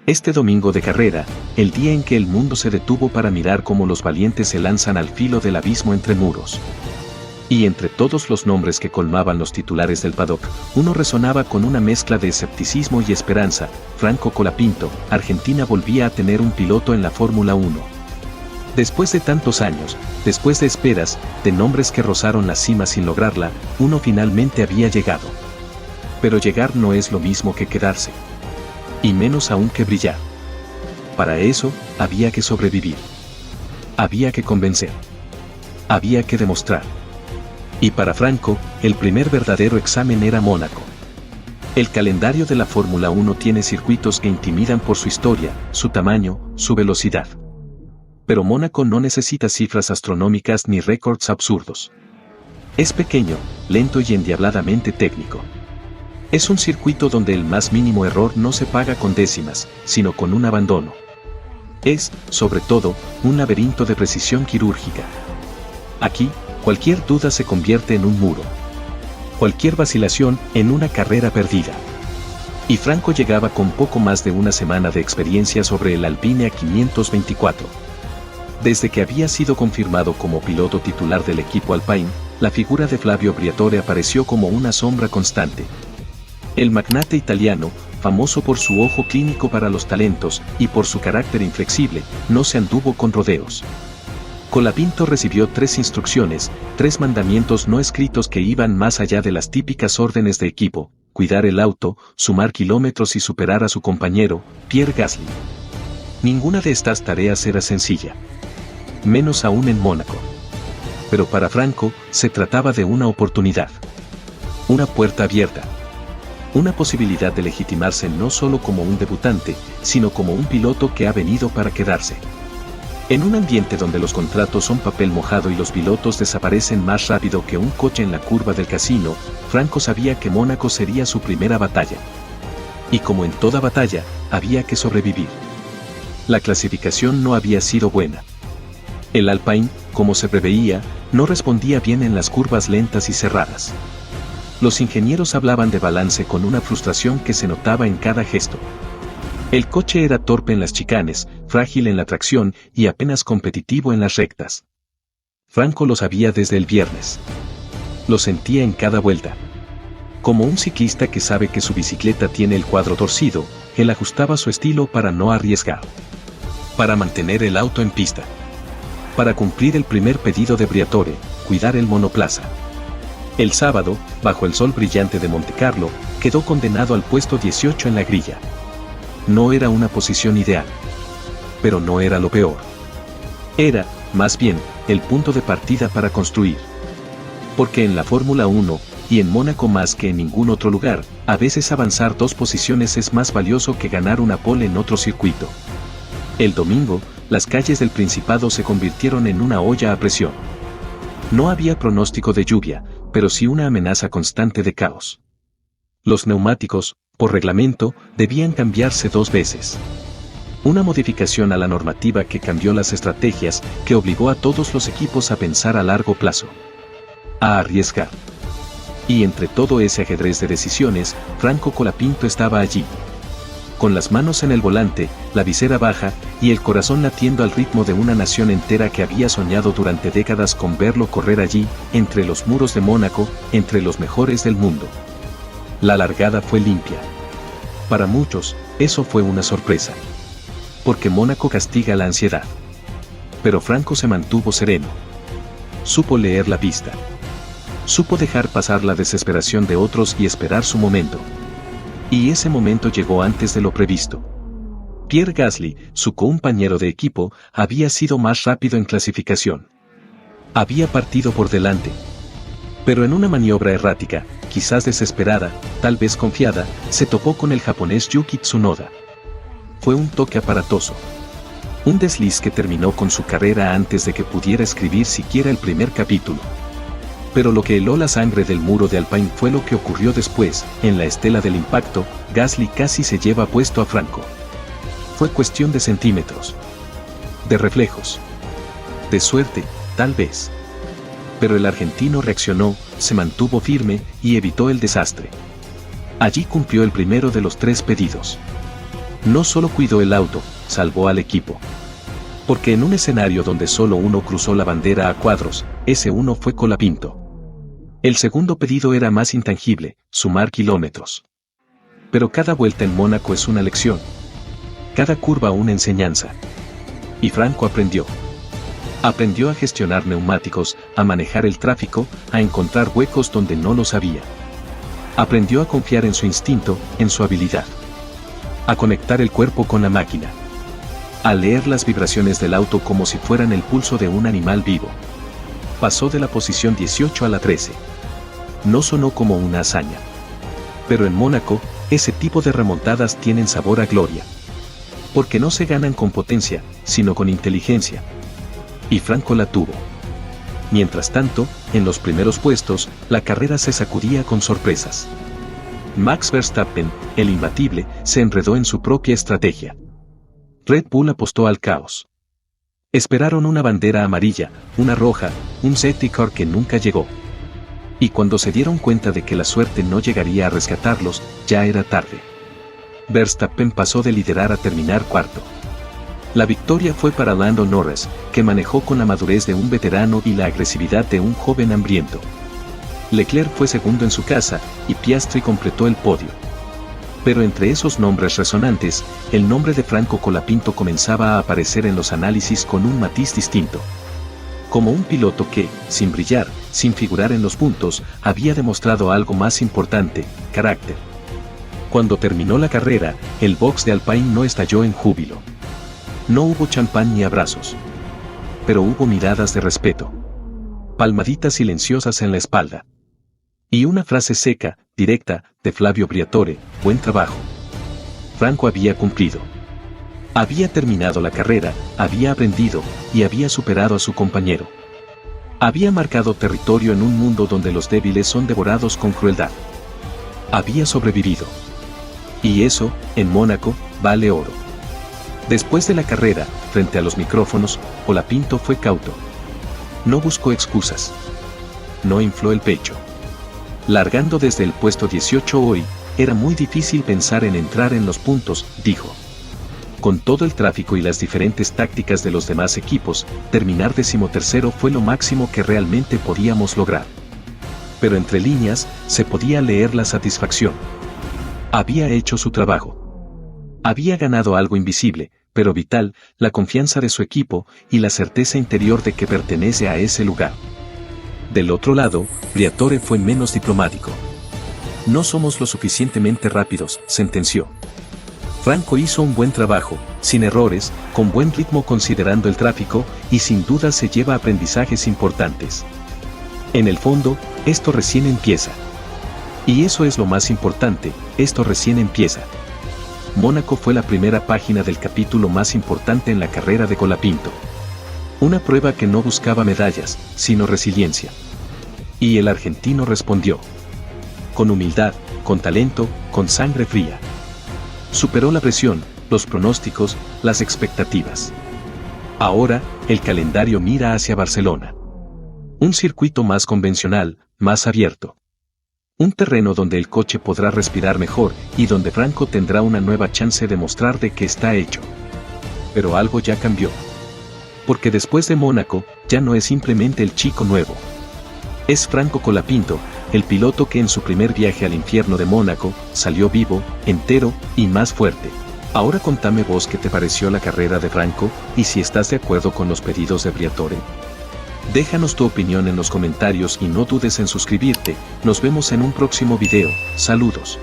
Este domingo de carrera, el día en que el mundo se detuvo para mirar cómo los valientes se lanzan al filo del abismo entre muros. Y entre todos los nombres que colmaban los titulares del paddock, uno resonaba con una mezcla de escepticismo y esperanza: Franco Colapinto. Argentina volvía a tener un piloto en la Fórmula 1. Después de tantos años, después de esperas, de nombres que rozaron la cima sin lograrla, uno finalmente había llegado. Pero llegar no es lo mismo que quedarse. Y menos aún que brillar. Para eso, había que sobrevivir. Había que convencer. Había que demostrar. Y para Franco, el primer verdadero examen era Mónaco. El calendario de la Fórmula 1 tiene circuitos que intimidan por su historia, su tamaño, su velocidad. Pero Mónaco no necesita cifras astronómicas ni récords absurdos. Es pequeño, lento y endiabladamente técnico. Es un circuito donde el más mínimo error no se paga con décimas, sino con un abandono. Es, sobre todo, un laberinto de precisión quirúrgica. Aquí, cualquier duda se convierte en un muro. Cualquier vacilación en una carrera perdida. Y Franco llegaba con poco más de una semana de experiencia sobre el Alpine A524. Desde que había sido confirmado como piloto titular del equipo Alpine, la figura de Flavio Briatore apareció como una sombra constante. El magnate italiano, famoso por su ojo clínico para los talentos y por su carácter inflexible, no se anduvo con rodeos. Colapinto recibió 3 instrucciones, 3 mandamientos no escritos que iban más allá de las típicas órdenes de equipo: cuidar el auto, sumar kilómetros y superar a su compañero, Pierre Gasly. Ninguna de estas tareas era sencilla. Menos aún en Mónaco. Pero para Franco, se trataba de una oportunidad. Una puerta abierta. Una posibilidad de legitimarse no solo como un debutante, sino como un piloto que ha venido para quedarse. En un ambiente donde los contratos son papel mojado y los pilotos desaparecen más rápido que un coche en la curva del casino, Franco sabía que Mónaco sería su primera batalla. Y como en toda batalla, había que sobrevivir. La clasificación no había sido buena. El Alpine, como se preveía, no respondía bien en las curvas lentas y cerradas. Los ingenieros hablaban de balance con una frustración que se notaba en cada gesto. El coche era torpe en las chicanes, frágil en la tracción y apenas competitivo en las rectas. Franco lo sabía desde el viernes. Lo sentía en cada vuelta. Como un ciclista que sabe que su bicicleta tiene el cuadro torcido, él ajustaba su estilo para no arriesgar. Para mantener el auto en pista. Para cumplir el primer pedido de Briatore: cuidar el monoplaza. El sábado, bajo el sol brillante de Montecarlo, quedó condenado al puesto 18 en la grilla. No era una posición ideal. Pero no era lo peor. Era, más bien, el punto de partida para construir. Porque en la Fórmula 1, y en Mónaco más que en ningún otro lugar, a veces avanzar 2 posiciones es más valioso que ganar una pole en otro circuito. El domingo, las calles del Principado se convirtieron en una olla a presión. No había pronóstico de lluvia, pero sí una amenaza constante de caos. Los neumáticos, por reglamento, debían cambiarse 2 veces. Una modificación a la normativa que cambió las estrategias, que obligó a todos los equipos a pensar a largo plazo. A arriesgar. Y entre todo ese ajedrez de decisiones, Franco Colapinto estaba allí. Con las manos en el volante, la visera baja, y el corazón latiendo al ritmo de una nación entera que había soñado durante décadas con verlo correr allí, entre los muros de Mónaco, entre los mejores del mundo. La largada fue limpia. Para muchos, eso fue una sorpresa. Porque Mónaco castiga la ansiedad. Pero Franco se mantuvo sereno. Supo leer la pista. Supo dejar pasar la desesperación de otros y esperar su momento. Y ese momento llegó antes de lo previsto. Pierre Gasly, su compañero de equipo, había sido más rápido en clasificación. Había partido por delante. Pero en una maniobra errática, quizás desesperada, tal vez confiada, se topó con el japonés Yuki Tsunoda. Fue un toque aparatoso. Un desliz que terminó con su carrera antes de que pudiera escribir siquiera el primer capítulo. Pero lo que heló la sangre del muro de Alpine fue lo que ocurrió después. En la estela del impacto, Gasly casi se lleva puesto a Franco. Fue cuestión de centímetros. De reflejos. De suerte, tal vez. Pero el argentino reaccionó, se mantuvo firme y evitó el desastre. Allí cumplió el primero de los 3 pedidos. No solo cuidó el auto, salvó al equipo. Porque en un escenario donde solo uno cruzó la bandera a cuadros, ese uno fue Colapinto. El segundo pedido era más intangible, sumar kilómetros. Pero cada vuelta en Mónaco es una lección. Cada curva una enseñanza. Y Franco aprendió. Aprendió a gestionar neumáticos, a manejar el tráfico, a encontrar huecos donde no los había. Aprendió a confiar en su instinto, en su habilidad. A conectar el cuerpo con la máquina. A leer las vibraciones del auto como si fueran el pulso de un animal vivo. Pasó de la posición 18 a la 13. No sonó como una hazaña. Pero en Mónaco, ese tipo de remontadas tienen sabor a gloria. Porque no se ganan con potencia, sino con inteligencia. Y Franco la tuvo. Mientras tanto, en los primeros puestos, la carrera se sacudía con sorpresas. Max Verstappen, el imbatible, se enredó en su propia estrategia. Red Bull apostó al caos. Esperaron una bandera amarilla, una roja, un safety car que nunca llegó. Y cuando se dieron cuenta de que la suerte no llegaría a rescatarlos, ya era tarde. Verstappen pasó de liderar a terminar cuarto. La victoria fue para Lando Norris, que manejó con la madurez de un veterano y la agresividad de un joven hambriento. Leclerc fue segundo en su casa, y Piastri completó el podio. Pero entre esos nombres resonantes, el nombre de Franco Colapinto comenzaba a aparecer en los análisis con un matiz distinto. Como un piloto que, sin brillar, sin figurar en los puntos, había demostrado algo más importante, carácter. Cuando terminó la carrera, el box de Alpine no estalló en júbilo. No hubo champán ni abrazos. Pero hubo miradas de respeto. Palmaditas silenciosas en la espalda. Y una frase seca, directa, de Flavio Briatore: buen trabajo. Franco había cumplido. Había terminado la carrera, había aprendido, y había superado a su compañero. Había marcado territorio en un mundo donde los débiles son devorados con crueldad. Había sobrevivido. Y eso, en Mónaco, vale oro. Después de la carrera, frente a los micrófonos, Colapinto fue cauto. No buscó excusas. No infló el pecho. Largando desde el puesto 18 hoy, era muy difícil pensar en entrar en los puntos, dijo. Con todo el tráfico y las diferentes tácticas de los demás equipos, terminar 13º fue lo máximo que realmente podíamos lograr. Pero entre líneas, se podía leer la satisfacción. Había hecho su trabajo. Había ganado algo invisible, pero vital, la confianza de su equipo y la certeza interior de que pertenece a ese lugar. Del otro lado, Briatore fue menos diplomático. No somos lo suficientemente rápidos, sentenció. Franco hizo un buen trabajo, sin errores, con buen ritmo considerando el tráfico, y sin duda se lleva aprendizajes importantes. En el fondo, esto recién empieza. Y eso es lo más importante, esto recién empieza. Mónaco fue la primera página del capítulo más importante en la carrera de Colapinto. Una prueba que no buscaba medallas, sino resiliencia. Y el argentino respondió. Con humildad, con talento, con sangre fría. Superó la presión, los pronósticos, las expectativas. Ahora, el calendario mira hacia Barcelona. Un circuito más convencional, más abierto. Un terreno donde el coche podrá respirar mejor y donde Franco tendrá una nueva chance de mostrar de qué está hecho. Pero algo ya cambió. Porque después de Mónaco, ya no es simplemente el chico nuevo. Es Franco Colapinto, el piloto que en su primer viaje al infierno de Mónaco, salió vivo, entero y más fuerte. Ahora contame vos qué te pareció la carrera de Franco, y si estás de acuerdo con los pedidos de Briatore. Déjanos tu opinión en los comentarios y no dudes en suscribirte. Nos vemos en un próximo video. Saludos.